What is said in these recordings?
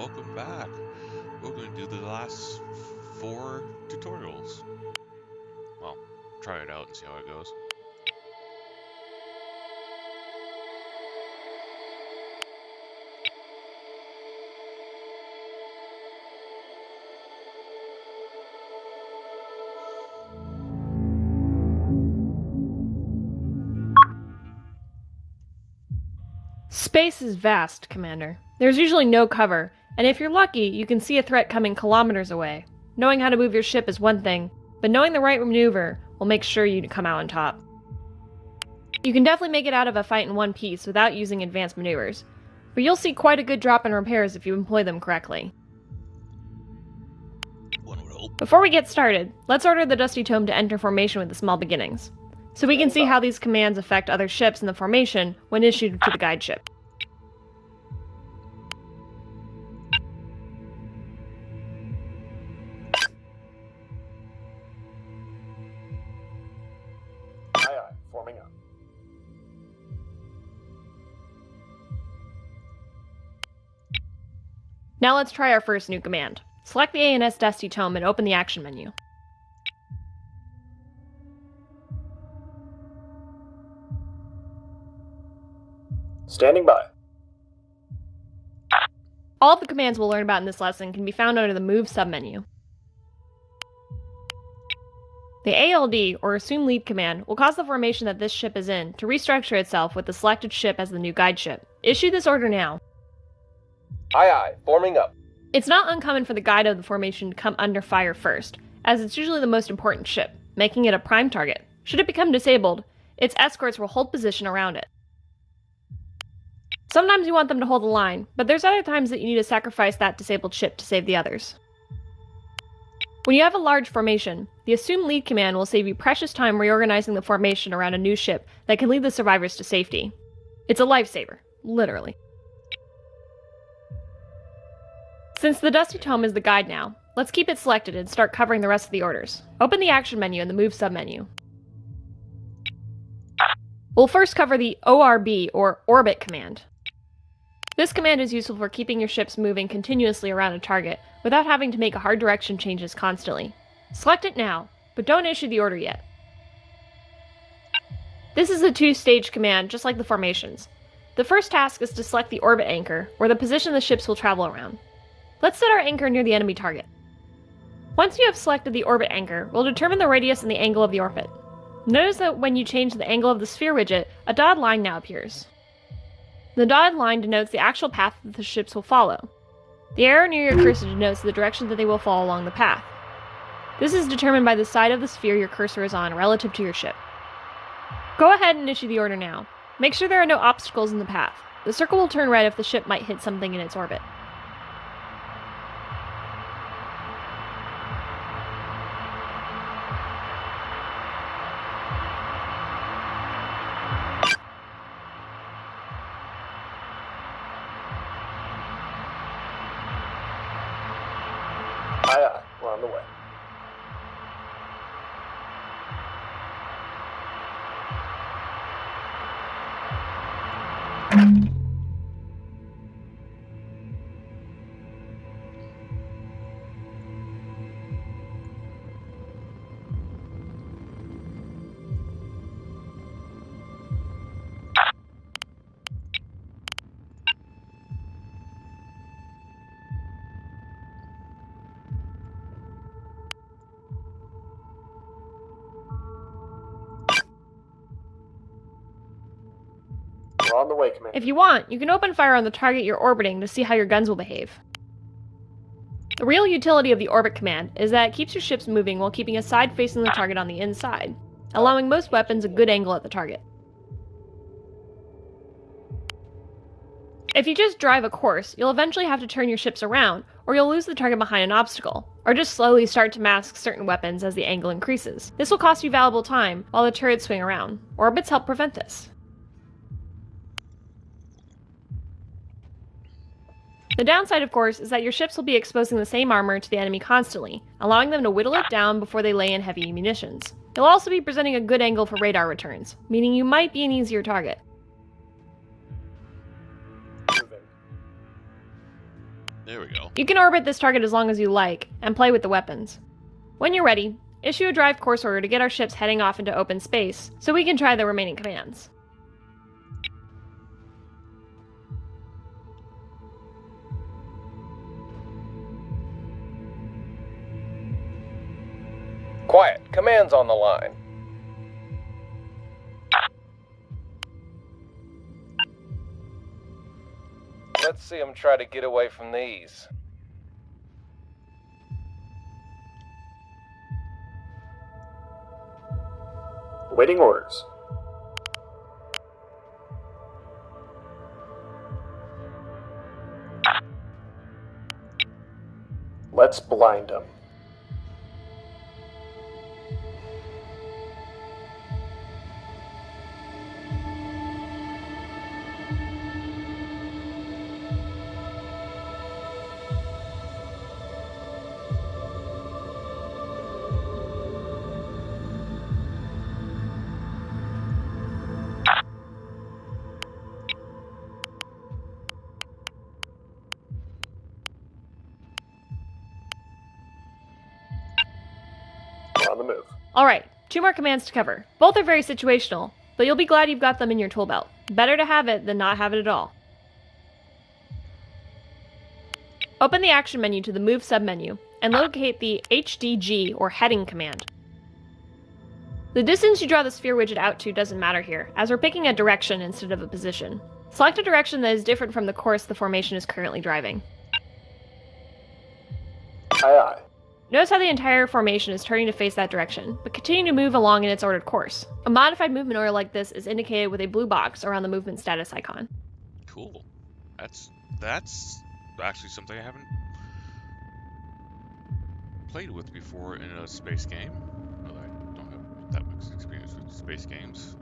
welcome back. We're going to do the last 4 tutorials. Well, try it out and see how it goes. Space is vast, Commander. There's usually no cover, and if you're lucky, you can see a threat coming kilometers away. Knowing how to move your ship is one thing, but knowing the right maneuver will make sure you come out on top. You can definitely make it out of a fight in one piece without using advanced maneuvers, but you'll see quite a good drop in repairs if you employ them correctly. Before we get started, let's order the Dusty Tome to enter formation with the small beginnings, so we can see how these commands affect other ships in the formation when issued to the guide ship. Aye, forming up. Now let's try our first new command. Select the ANS Dusty Tome and open the action menu. Standing by. All of the commands we'll learn about in this lesson can be found under the Move submenu. The ALD, or Assume Lead command, will cause the formation that this ship is in to restructure itself with the selected ship as the new guide ship. Issue this order now. Aye, forming up. It's not uncommon for the guide of the formation to come under fire first, as it's usually the most important ship, making it a prime target. Should it become disabled, its escorts will hold position around it. Sometimes you want them to hold the line, but there's other times that you need to sacrifice that disabled ship to save the others. When you have a large formation, the Assume Lead command will save you precious time reorganizing the formation around a new ship that can lead the survivors to safety. It's a lifesaver, literally. Since the Dusty Tome is the guide now, let's keep it selected and start covering the rest of the orders. Open the action menu and the Move submenu. We'll first cover the ORB, or Orbit command. This command is useful for keeping your ships moving continuously around a target without having to make hard direction changes constantly. Select it now, but don't issue the order yet. This is a 2-stage command, just like the formations. The first task is to select the orbit anchor, or the position the ships will travel around. Let's set our anchor near the enemy target. Once you have selected the orbit anchor, we'll determine the radius and the angle of the orbit. Notice that when you change the angle of the sphere widget, a dotted line now appears. The dotted line denotes the actual path that the ships will follow. The arrow near your cursor denotes the direction that they will follow along the path. This is determined by the side of the sphere your cursor is on relative to your ship. Go ahead and issue the order now. Make sure there are no obstacles in the path. The circle will turn red if the ship might hit something in its orbit. Aye, we're on the way. We're on the way, Commander. If you want, you can open fire on the target you're orbiting to see how your guns will behave. The real utility of the orbit command is that it keeps your ships moving while keeping a side facing the target on the inside, allowing most weapons a good angle at the target. If you just drive a course, you'll eventually have to turn your ships around, or you'll lose the target behind an obstacle, or just slowly start to mask certain weapons as the angle increases. This will cost you valuable time while the turrets swing around. Orbits help prevent this. The downside, of course, is that your ships will be exposing the same armor to the enemy constantly, allowing them to whittle it down before they lay in heavy munitions. You'll also be presenting a good angle for radar returns, meaning you might be an easier target. Moving. There we go. You can orbit this target as long as you like, and play with the weapons. When you're ready, issue a drive course order to get our ships heading off into open space, so we can try the remaining commands. Quiet. Command's on the line. Let's see him try to get away from these. Waiting orders. Let's blind him. On the move. Alright, 2 more commands to cover. Both are very situational, but you'll be glad you've got them in your tool belt. Better to have it than not have it at all. Open the action menu to the Move submenu, and locate the HDG or heading command. The distance you draw the sphere widget out to doesn't matter here, as we're picking a direction instead of a position. Select a direction that is different from the course the formation is currently driving. Aye, aye. Notice how the entire formation is turning to face that direction, but continue to move along in its ordered course. A modified movement order like this is indicated with a blue box around the movement status icon. Cool. That's actually something I haven't played with before in a space game. Well, I don't have that much experience with space games.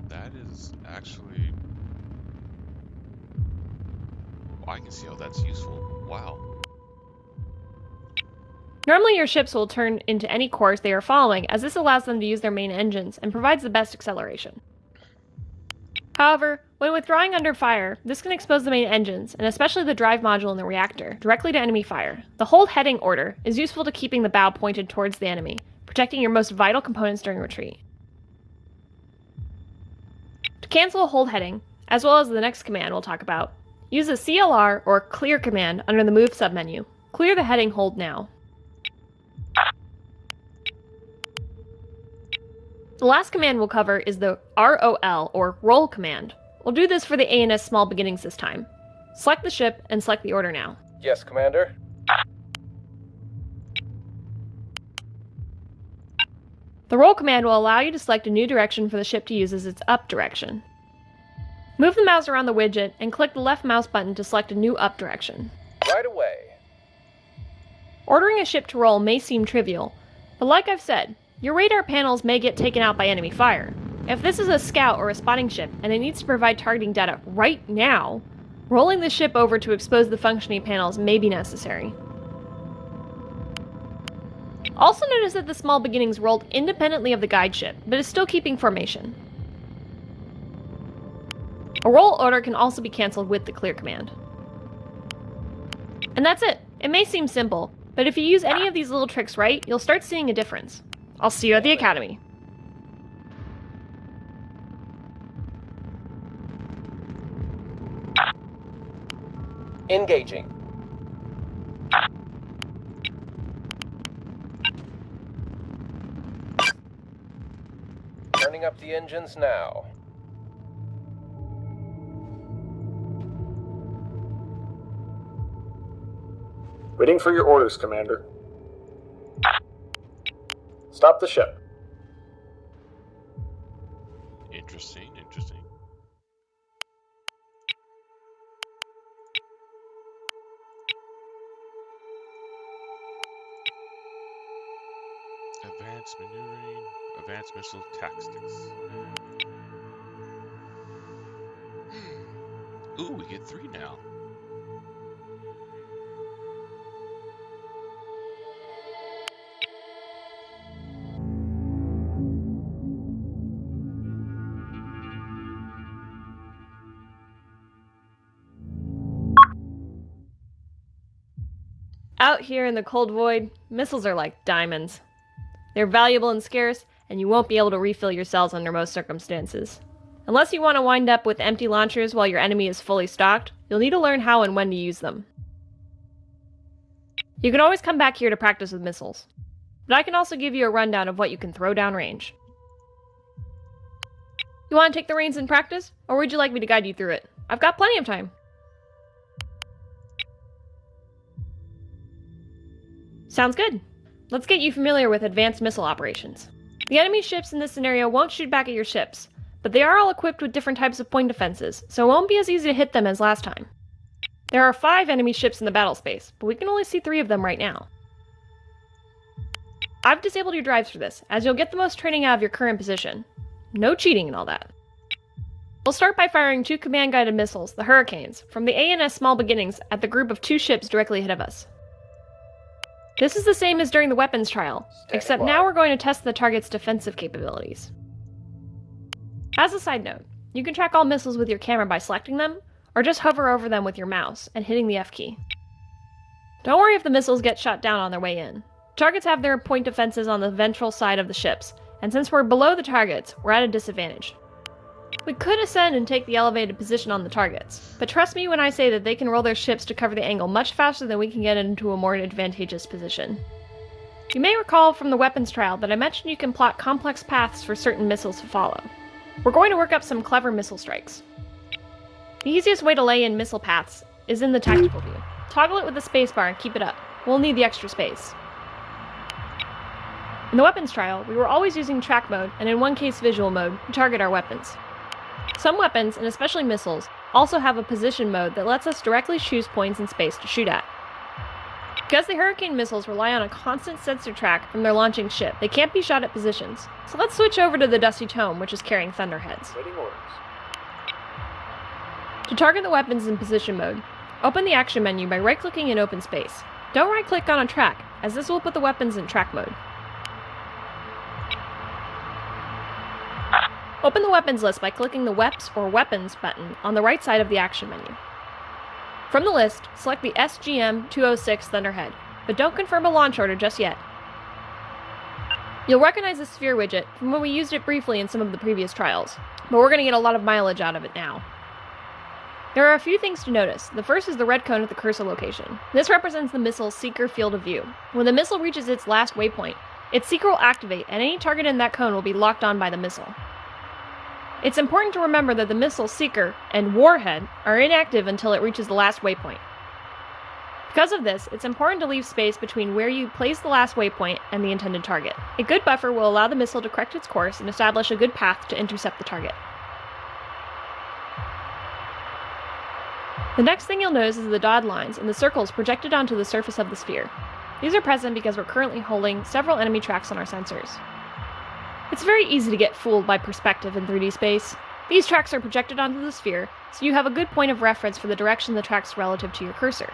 That is actually... I can see how that's useful. Wow. Normally your ships will turn into any course they are following, as this allows them to use their main engines and provides the best acceleration. However, when withdrawing under fire, this can expose the main engines, and especially the drive module in the reactor, directly to enemy fire. The hold heading order is useful to keeping the bow pointed towards the enemy, protecting your most vital components during retreat. To cancel a hold heading, as well as the next command we'll talk about, use the CLR or Clear command under the Move submenu. Clear the heading hold now. The last command we'll cover is the ROL, or Roll command. We'll do this for the ANS Small Beginnings this time. Select the ship and select the order now. Yes, Commander. The Roll command will allow you to select a new direction for the ship to use as its up direction. Move the mouse around the widget and click the left mouse button to select a new up direction. Right away. Ordering a ship to roll may seem trivial, but like I've said, your radar panels may get taken out by enemy fire. If this is a scout or a spotting ship and it needs to provide targeting data right now, rolling the ship over to expose the functioning panels may be necessary. Also notice that the Small Beginnings rolled independently of the guide ship, but is still keeping formation. A roll order can also be cancelled with the Clear command. And that's it. It may seem simple, but if you use any of these little tricks right, you'll start seeing a difference. I'll see you at the Academy. Engaging. Turning up the engines now. Waiting for your orders, Commander. Stop the ship. Interesting, interesting. Advanced maneuvering, advanced missile tactics. Ooh, we get 3 now. out here in the cold void, missiles are like diamonds. They're valuable and scarce, and you won't be able to refill your cells under most circumstances. Unless you want to wind up with empty launchers while your enemy is fully stocked, you'll need to learn how and when to use them. You can always come back here to practice with missiles, but I can also give you a rundown of what you can throw downrange. You want to take the reins and practice, or would you like me to guide you through it? I've got plenty of time. Sounds good. Let's get you familiar with advanced missile operations. The enemy ships in this scenario won't shoot back at your ships, but they are all equipped with different types of point defenses, so it won't be as easy to hit them as last time. There are 5 enemy ships in the battle space, but we can only see 3 of them right now. I've disabled your drives for this, as you'll get the most training out of your current position. No cheating and all that. We'll start by firing 2 command-guided missiles, the Hurricanes, from the ANS Small Beginnings at the group of 2 ships directly ahead of us. This is the same as during the weapons trial, except now we're going to test the target's defensive capabilities. As a side note, you can track all missiles with your camera by selecting them, or just hover over them with your mouse and hitting the F key. Don't worry if the missiles get shot down on their way in. Targets have their point defenses on the ventral side of the ships, and since we're below the targets, we're at a disadvantage. We could ascend and take the elevated position on the targets, but trust me when I say that they can roll their ships to cover the angle much faster than we can get into a more advantageous position. You may recall from the weapons trial that I mentioned you can plot complex paths for certain missiles to follow. We're going to work up some clever missile strikes. The easiest way to lay in missile paths is in the tactical view. Toggle it with the spacebar and keep it up. We'll need the extra space. In the weapons trial, we were always using track mode, and in one case visual mode, to target our weapons. Some weapons, and especially missiles, also have a position mode that lets us directly choose points in space to shoot at. Because the Hurricane missiles rely on a constant sensor track from their launching ship, they can't be shot at positions. So let's switch over to the Dusty Tome, which is carrying Thunderheads. Waiting orders. To target the weapons in position mode, open the action menu by right-clicking in open space. Don't right-click on a track, as this will put the weapons in track mode. Open the weapons list by clicking the Weps or Weapons button on the right side of the action menu. From the list, select the SGM-206 Thunderhead, but don't confirm a launch order just yet. You'll recognize the sphere widget from when we used it briefly in some of the previous trials, but we're going to get a lot of mileage out of it now. There are a few things to notice. The first is the red cone at the cursor location. This represents the missile's seeker field of view. When the missile reaches its last waypoint, its seeker will activate, and any target in that cone will be locked on by the missile. It's important to remember that the missile's seeker and warhead are inactive until it reaches the last waypoint. Because of this, it's important to leave space between where you place the last waypoint and the intended target. A good buffer will allow the missile to correct its course and establish a good path to intercept the target. The next thing you'll notice is the dotted lines and the circles projected onto the surface of the sphere. These are present because we're currently holding several enemy tracks on our sensors. It's very easy to get fooled by perspective in 3D space. These tracks are projected onto the sphere, so you have a good point of reference for the direction the track's relative to your cursor.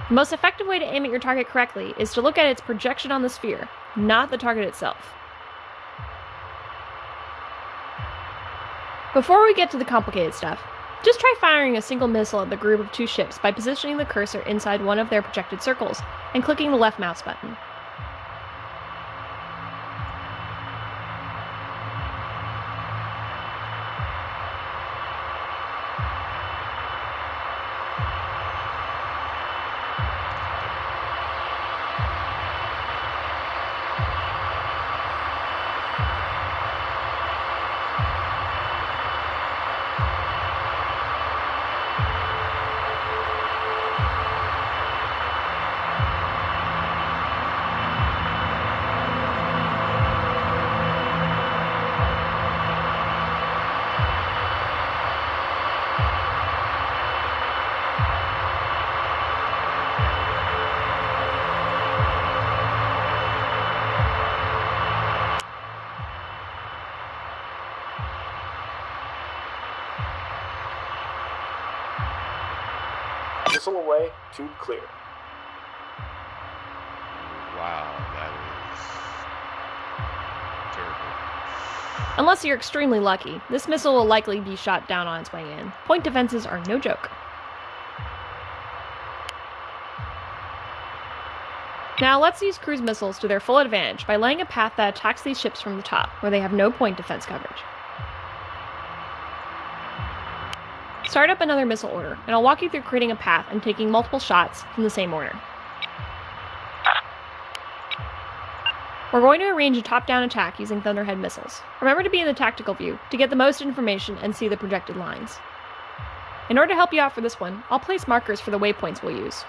The most effective way to aim at your target correctly is to look at its projection on the sphere, not the target itself. Before we get to the complicated stuff, just try firing a single missile at the group of 2 ships by positioning the cursor inside one of their projected circles and clicking the left mouse button. Missile away, tube clear. Wow, that is terrible. Unless you're extremely lucky, this missile will likely be shot down on its way in. Point defenses are no joke. Now let's use cruise missiles to their full advantage by laying a path that attacks these ships from the top, where they have no point defense coverage. Start up another missile order, and I'll walk you through creating a path and taking multiple shots from the same order. We're going to arrange a top-down attack using Thunderhead missiles. Remember to be in the tactical view to get the most information and see the projected lines. In order to help you out for this one, I'll place markers for the waypoints we'll use.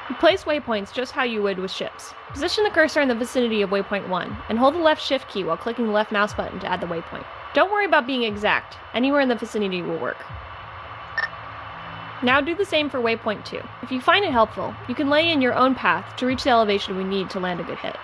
You place waypoints just how you would with ships. Position the cursor in the vicinity of waypoint 1, and hold the left shift key while clicking the left mouse button to add the waypoint. Don't worry about being exact, anywhere in the vicinity will work. Now do the same for waypoint 2. If you find it helpful, you can lay in your own path to reach the elevation we need to land a good hit.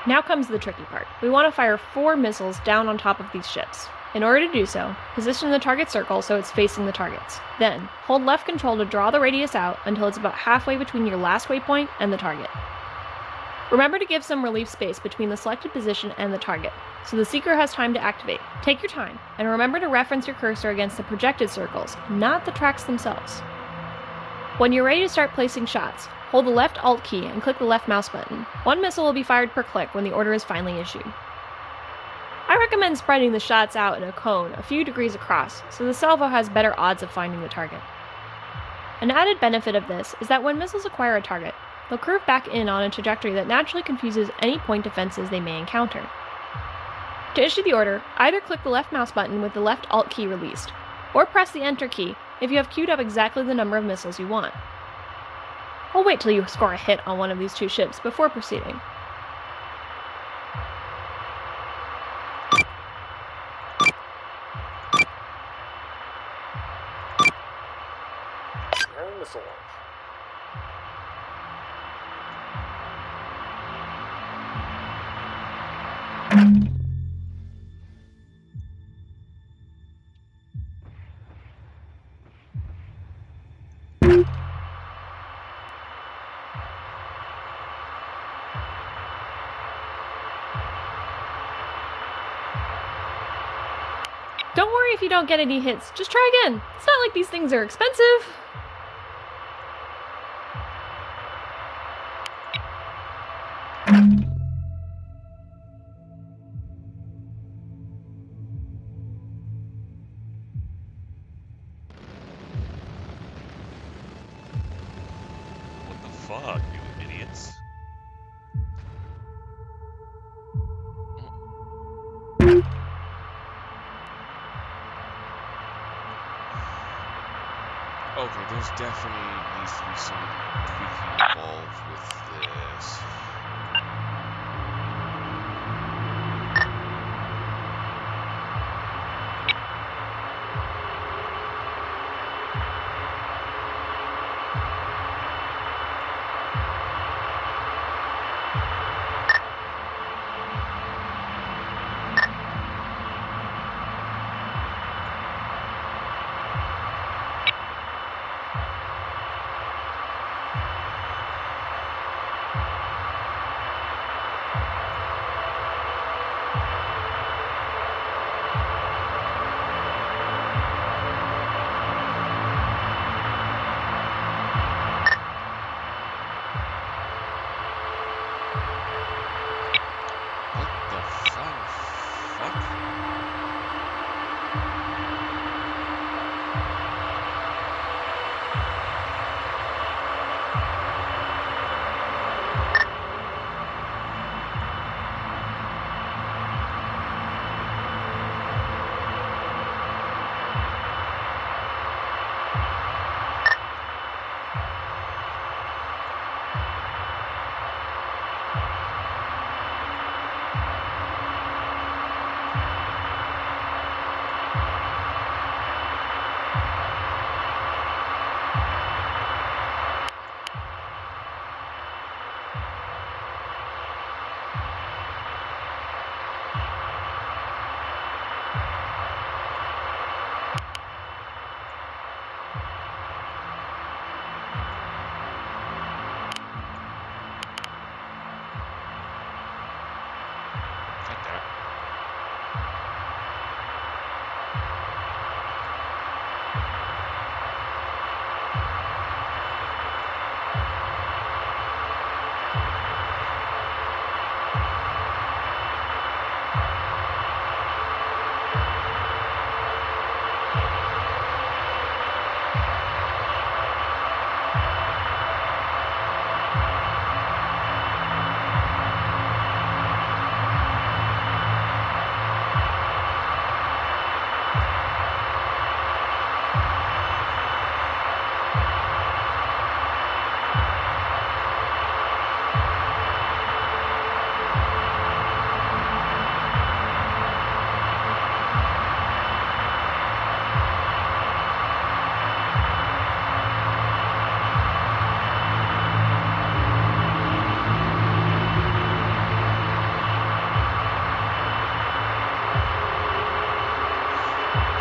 Now comes the tricky part. We want to fire 4 missiles down on top of these ships. In order to do so, position the target circle so it's facing the targets. Then, hold left control to draw the radius out until it's about halfway between your last waypoint and the target. Remember to give some relief space between the selected position and the target, so the seeker has time to activate. Take your time, and remember to reference your cursor against the projected circles, not the tracks themselves. When you're ready to start placing shots, hold the left Alt key and click the left mouse button. 1 missile will be fired per click when the order is finally issued. I recommend spreading the shots out in a cone a few degrees across, so the salvo has better odds of finding the target. An added benefit of this is that when missiles acquire a target, they'll curve back in on a trajectory that naturally confuses any point defenses they may encounter. To issue the order, either click the left mouse button with the left Alt key released, or press the Enter key if you have queued up exactly the number of missiles you want. We'll wait till you score a hit on one of these 2 ships before proceeding. Preparing missile launch. Don't worry if you don't get any hits, just try again. It's not like these things are expensive. What the fuck, you idiots? Okay, there's definitely needs to be some tweaking involved with this.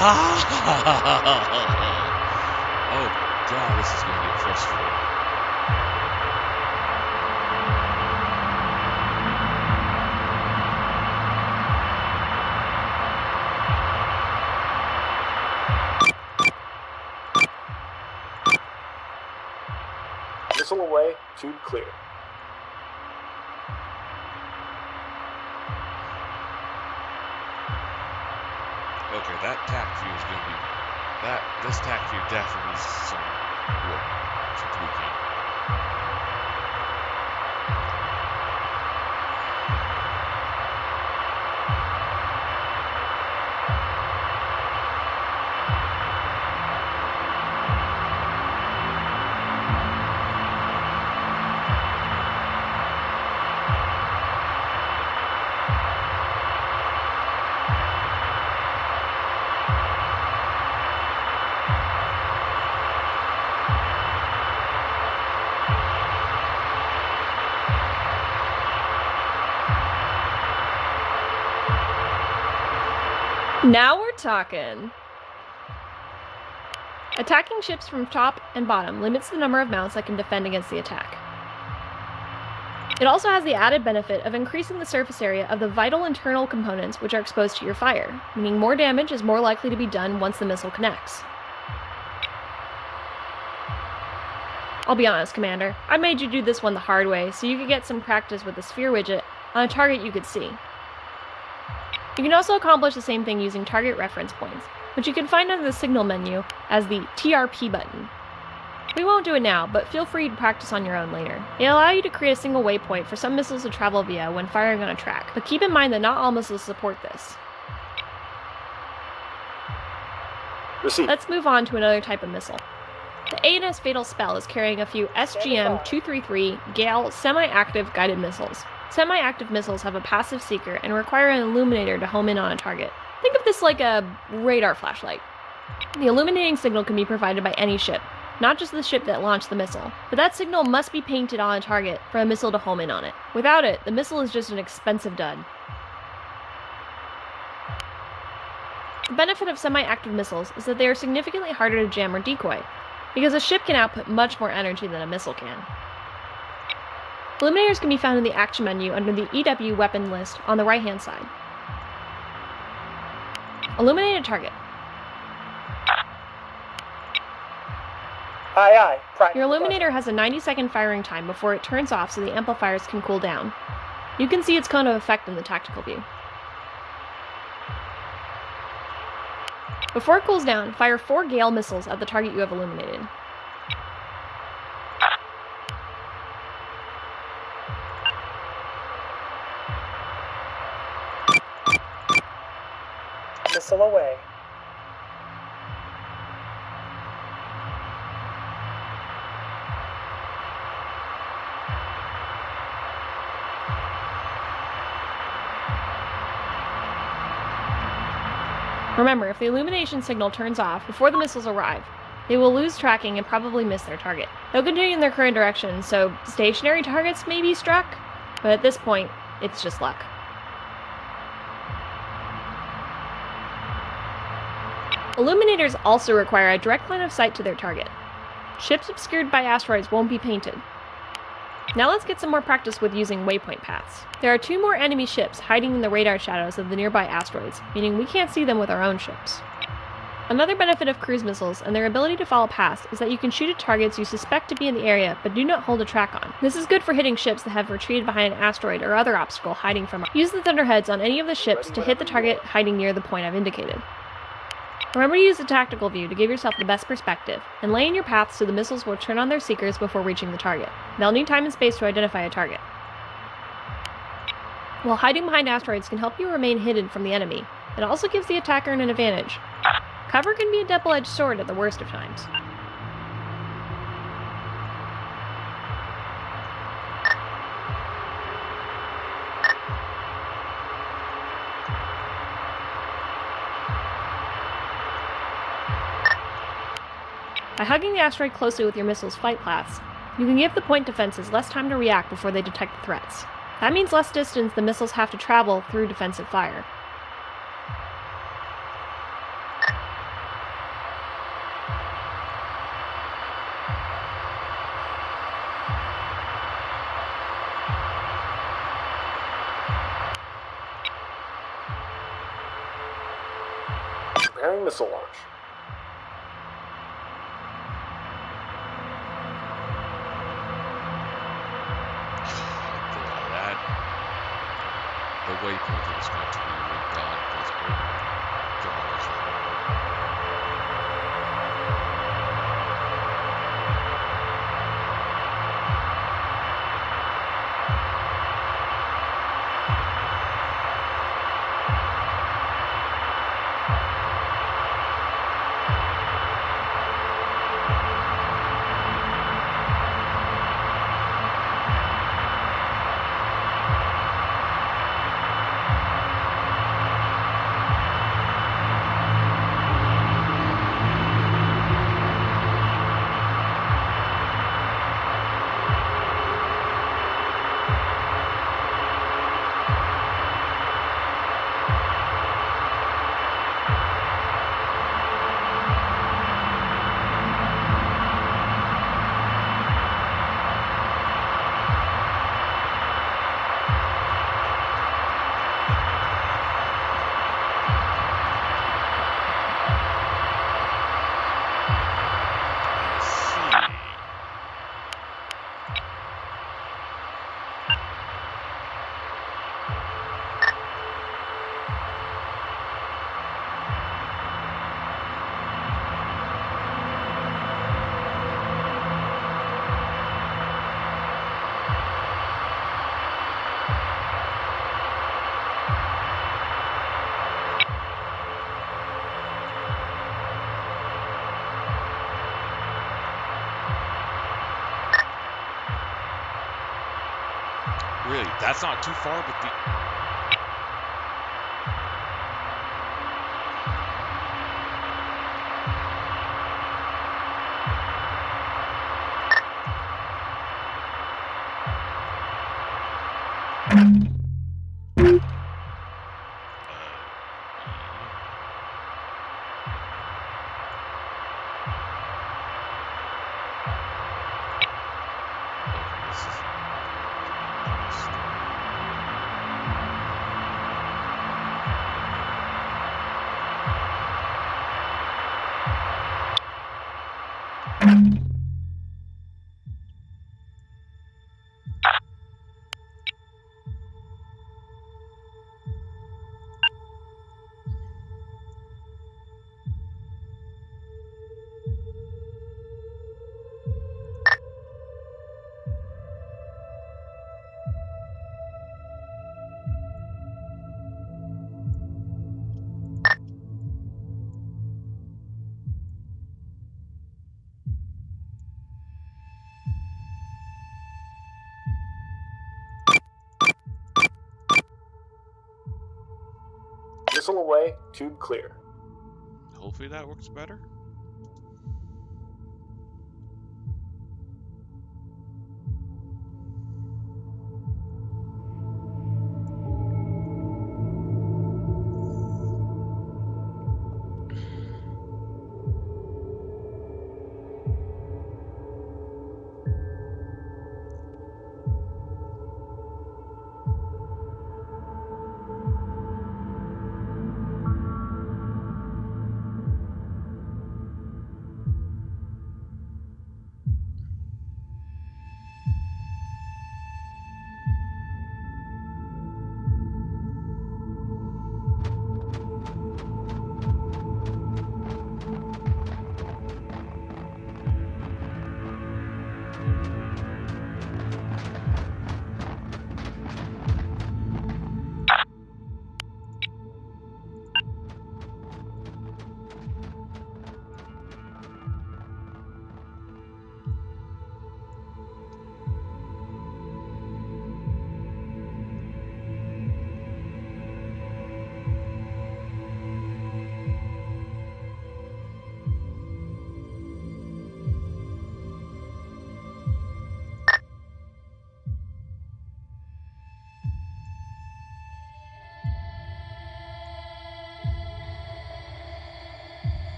Oh god, this is gonna get frustrating. Missile away, tube clear. Okay, that tack view is gonna be this tack view definitely needs some work, some tweaking. Now we're talking. Attacking ships from top and bottom limits the number of mounts that can defend against the attack. It also has the added benefit of increasing the surface area of the vital internal components which are exposed to your fire, meaning more damage is more likely to be done once the missile connects. I'll be honest, Commander, I made you do this one the hard way so you could get some practice with the sphere widget on a target you could see. You can also accomplish the same thing using target reference points, which you can find under the signal menu as the TRP button. We won't do it now, but feel free to practice on your own later. It'll allow you to create a single waypoint for some missiles to travel via when firing on a track, but keep in mind that not all missiles support this. Receive. Let's move on to another type of missile. The ANS Fatal Spell is carrying a few SGM-233 Gale semi-active guided missiles. Semi-active missiles have a passive seeker and require an illuminator to home in on a target. Think of this like a radar flashlight. The illuminating signal can be provided by any ship, not just the ship that launched the missile, but that signal must be painted on a target for a missile to home in on it. Without it, the missile is just an expensive dud. The benefit of semi-active missiles is that they are significantly harder to jam or decoy, because a ship can output much more energy than a missile can. Illuminators can be found in the action menu under the EW weapon list on the right-hand side. Illuminate a target. Aye, aye. Your illuminator has a 90-second firing time before it turns off so the amplifiers can cool down. You can see its cone of effect in the tactical view. Before it cools down, fire 4 Gale missiles at the target you have illuminated. Missile away. Remember, if the illumination signal turns off before the missiles arrive, they will lose tracking and probably miss their target. They'll continue in their current direction, so stationary targets may be struck, but at this point, it's just luck. Illuminators also require a direct line of sight to their target. Ships obscured by asteroids won't be painted. Now let's get some more practice with using waypoint paths. There are 2 more enemy ships hiding in the radar shadows of the nearby asteroids, meaning we can't see them with our own ships. Another benefit of cruise missiles and their ability to follow paths is that you can shoot at targets you suspect to be in the area but do not hold a track on. This is good for hitting ships that have retreated behind an asteroid or other obstacle hiding from us. Use the thunderheads on any of the ships to hit the target hiding near the point I've indicated. Remember to use the tactical view to give yourself the best perspective, and lay in your paths so the missiles will turn on their seekers before reaching the target. They'll need time and space to identify a target. While hiding behind asteroids can help you remain hidden from the enemy, it also gives the attacker an advantage. Cover can be a double-edged sword at the worst of times. By hugging the asteroid closely with your missile's flight paths, you can give the point defenses less time to react before they detect the threats. That means less distance the missiles have to travel through defensive fire. Preparing missile launch. The waypoint is going to be redone because, oh my gosh. Really, that's not too far, but the... Missile away, tube clear. Hopefully that works better.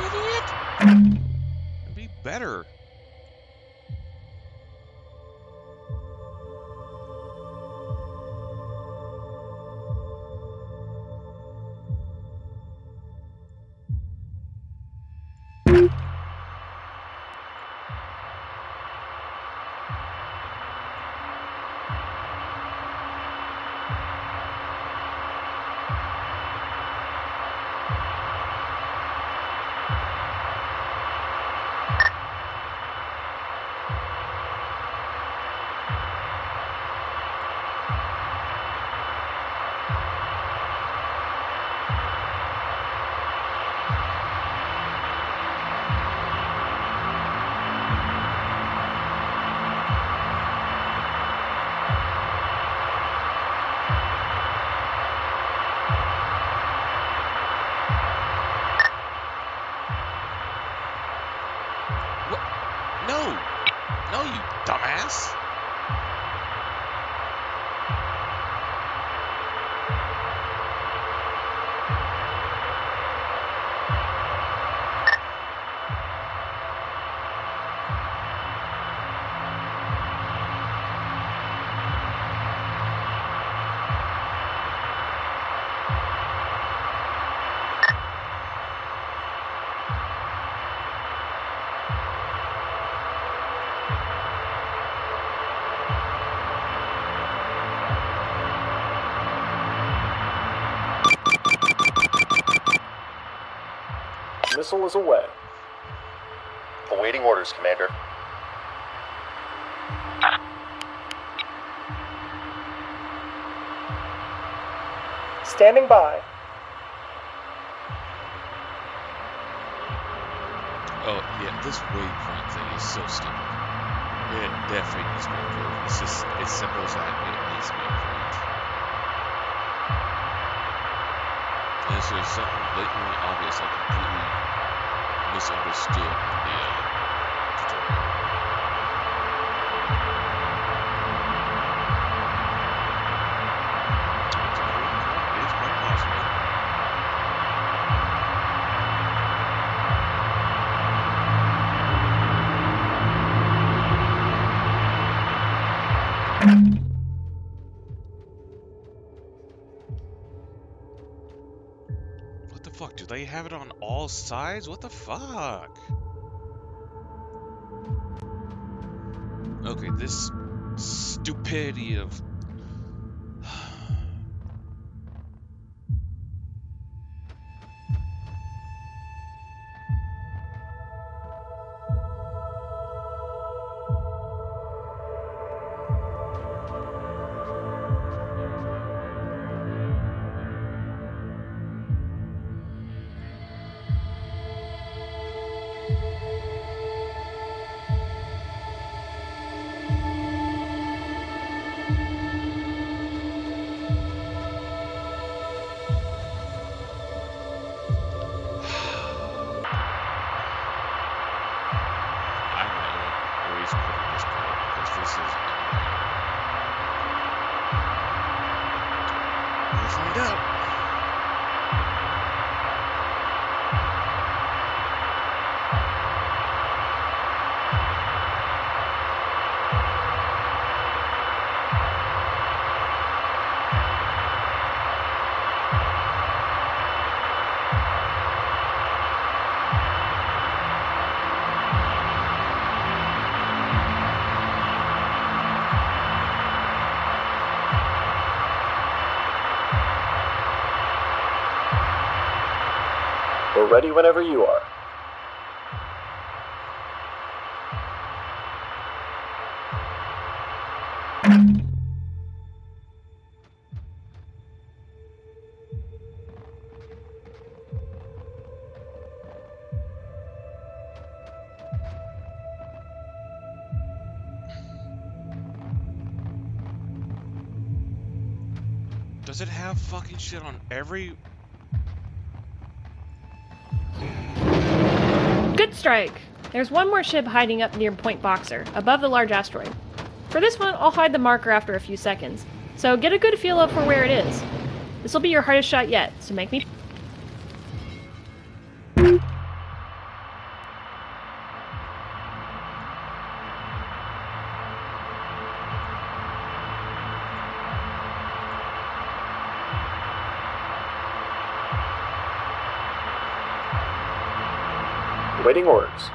idiot! Be better. No! No, you dumbass! Missile is away. Awaiting orders, Commander. Standing by. Oh, yeah, this waypoint thing is so stupid. It definitely needs to be improved. It's just as simple as that. It needs to be improved. This is something blatantly obvious I completely misunderstood in the tutorial. It is quite possible. What the fuck? Do they have it on all sides? What the fuck? Okay, this stupidity of... I might erase quitting this part because this is annoying. We'll find out. We're ready whenever you are. Does it have fucking shit on every... Good strike! There's one more ship hiding up near Point Boxer, above the large asteroid. For this one, I'll hide the marker after a few seconds, so get a good feel of for where it is. This will be your hardest shot yet, so make me... Waiting orders.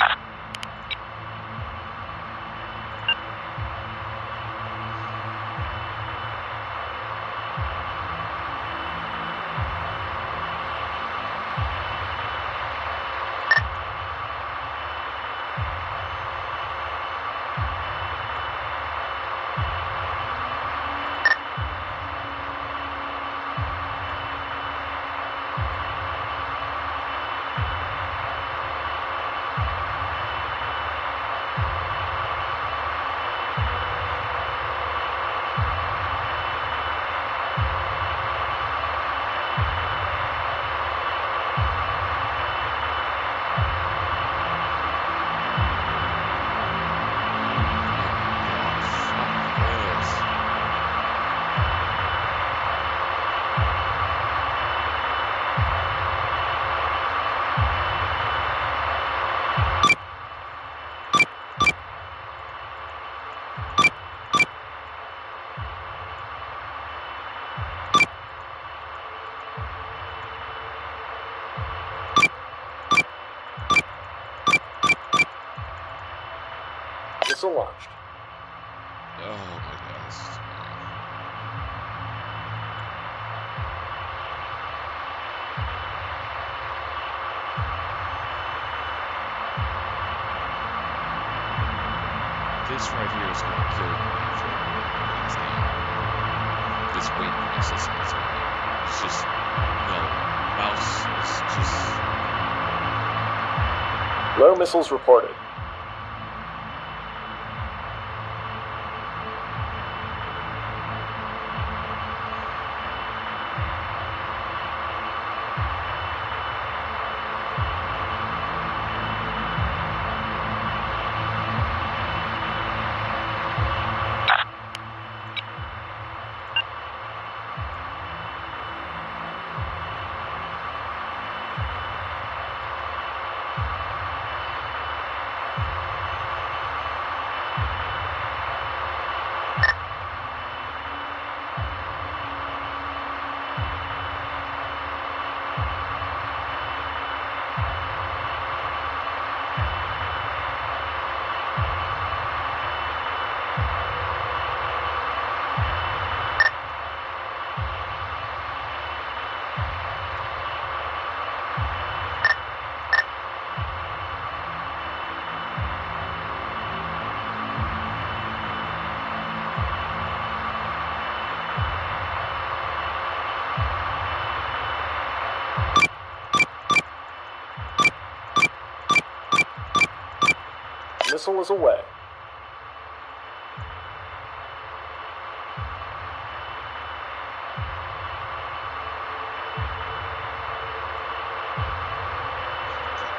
Missile launched. Oh my god, this is annoying. This right here is gonna kill me for this game. This waypoint system is gonna. It's just no mouse is just. Low missiles reported. Missile is away.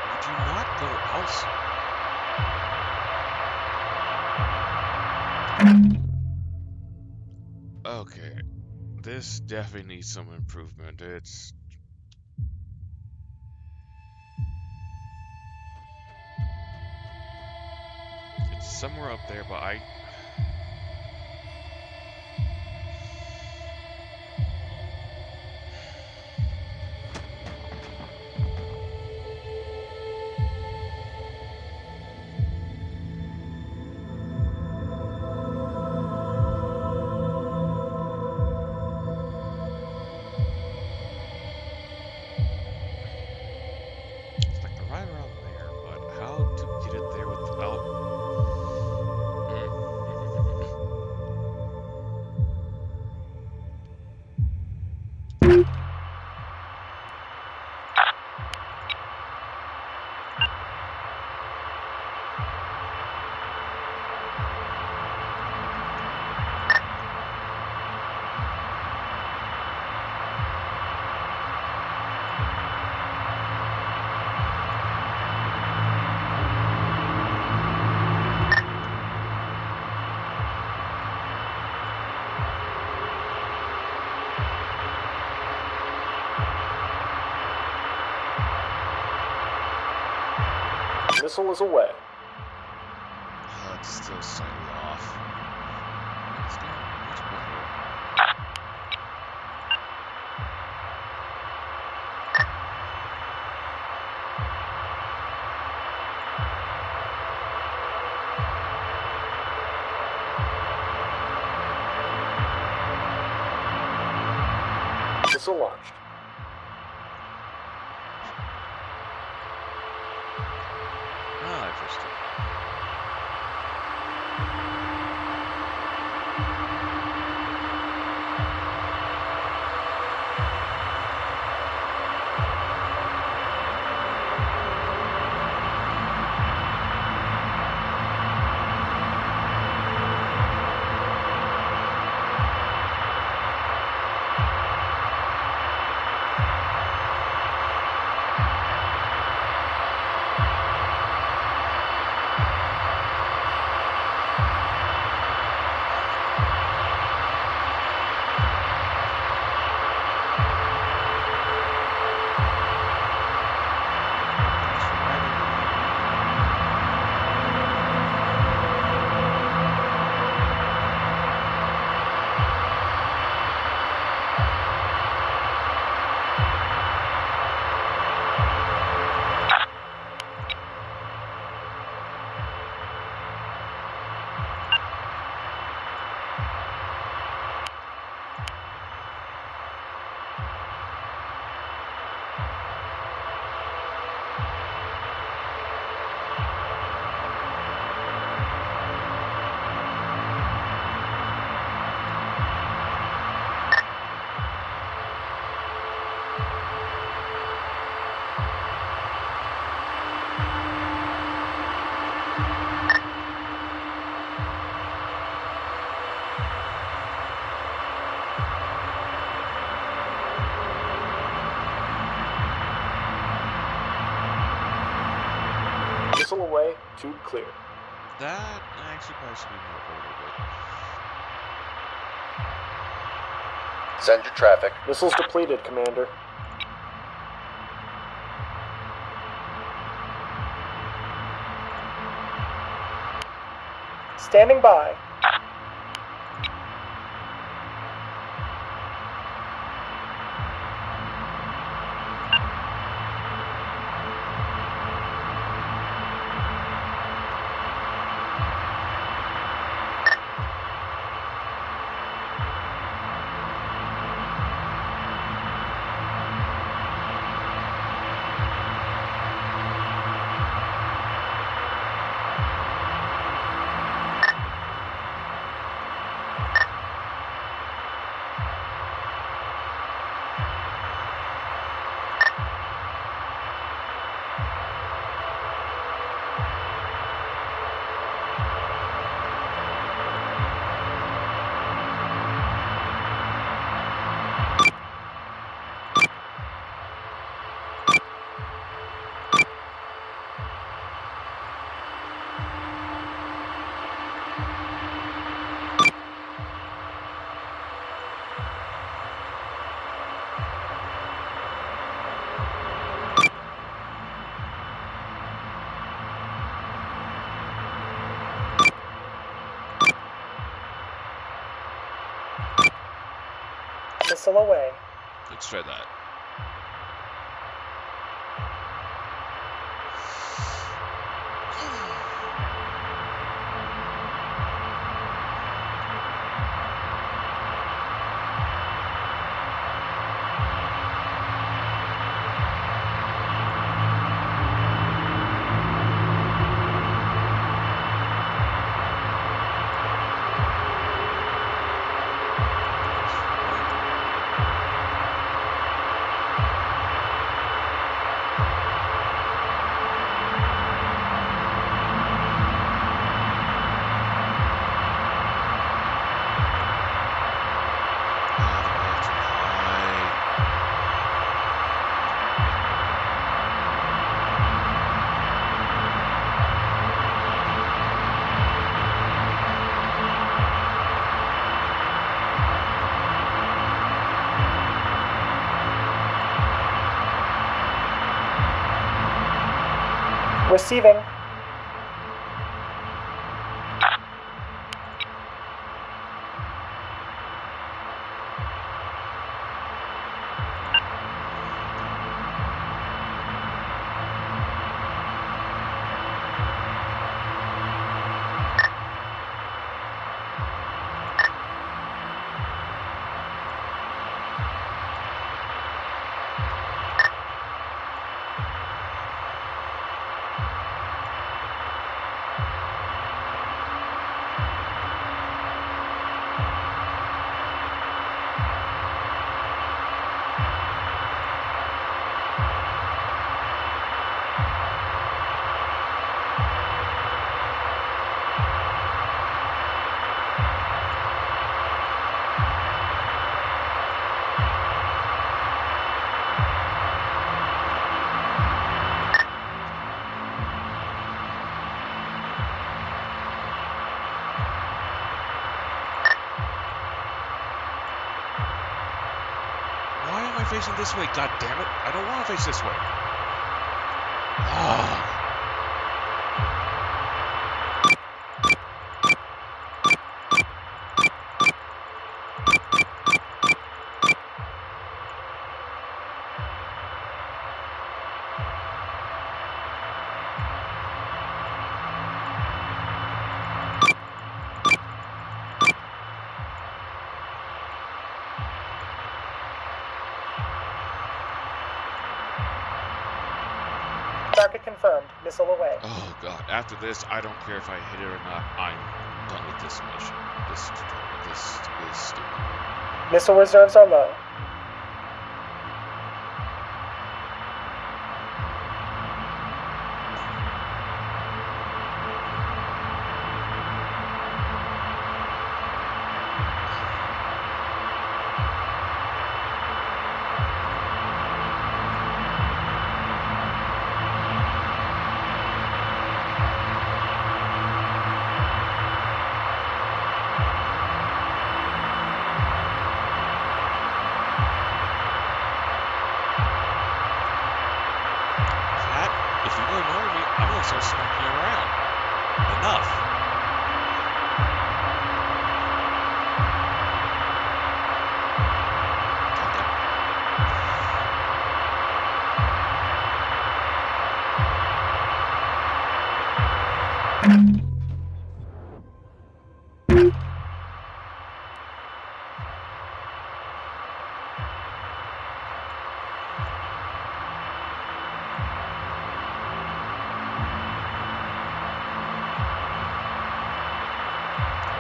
Would you not go outside? Okay, this definitely needs some improvement. It's somewhere up there, but I. It's like right around there, but how to get it there without. Missile is away. It's still slightly off. It's going much better. Missile launched. Ah, interesting. Missile away, tube clear. That actually probably should be more ordered. Send your traffic. Missiles depleted, Commander. Standing by. Missile away. Let's try that. Receiving. facing this way. God damn it! I don't want to face this way. Ah. Target confirmed. Missile away. Oh god, after this, I don't care if I hit it or not. I'm done with this mission. This is stupid. Missile reserves are low. Cat, if you go ignore me, I'm gonna start smacking you around. Enough.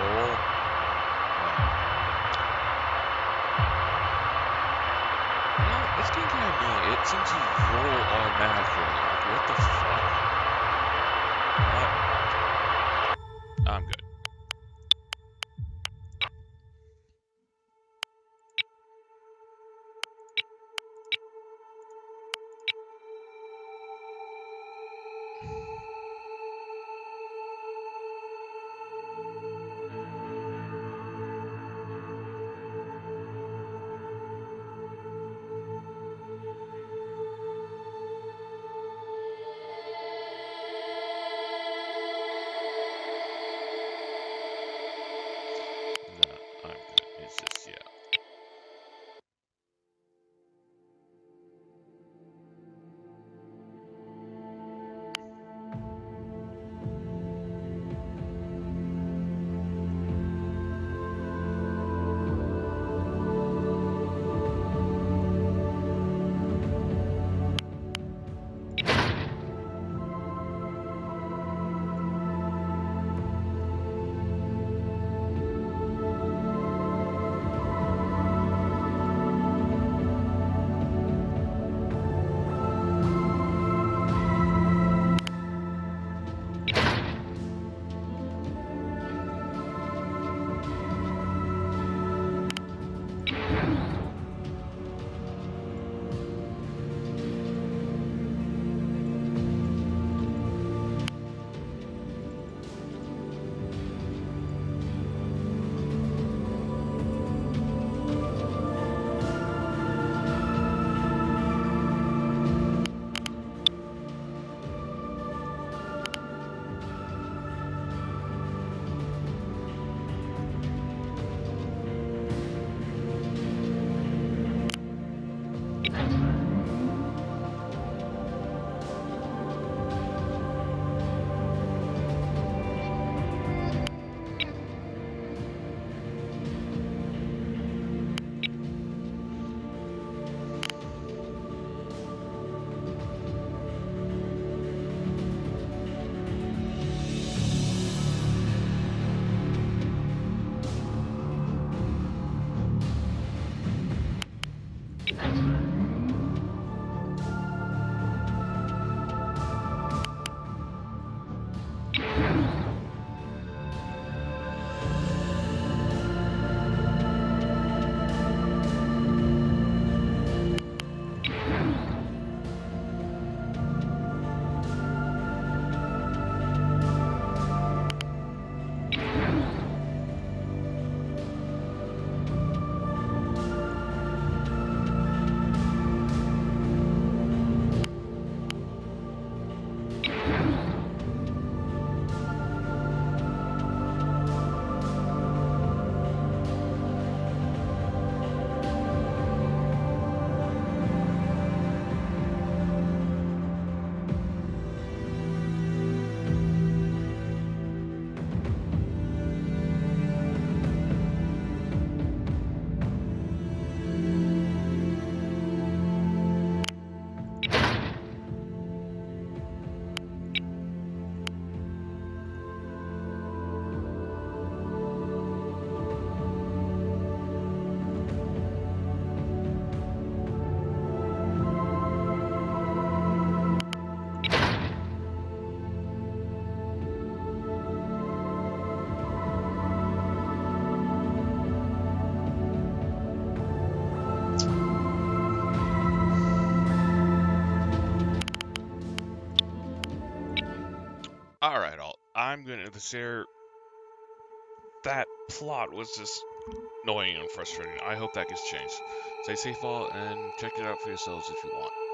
Oh. You know, it's getting kind of annoying. It seems to roll automatically. Like, what the fuck? What? I'm good. Alright, I'm gonna end this here. That plot was just annoying and frustrating. I hope that gets changed. Stay safe all, and check it out for yourselves if you want.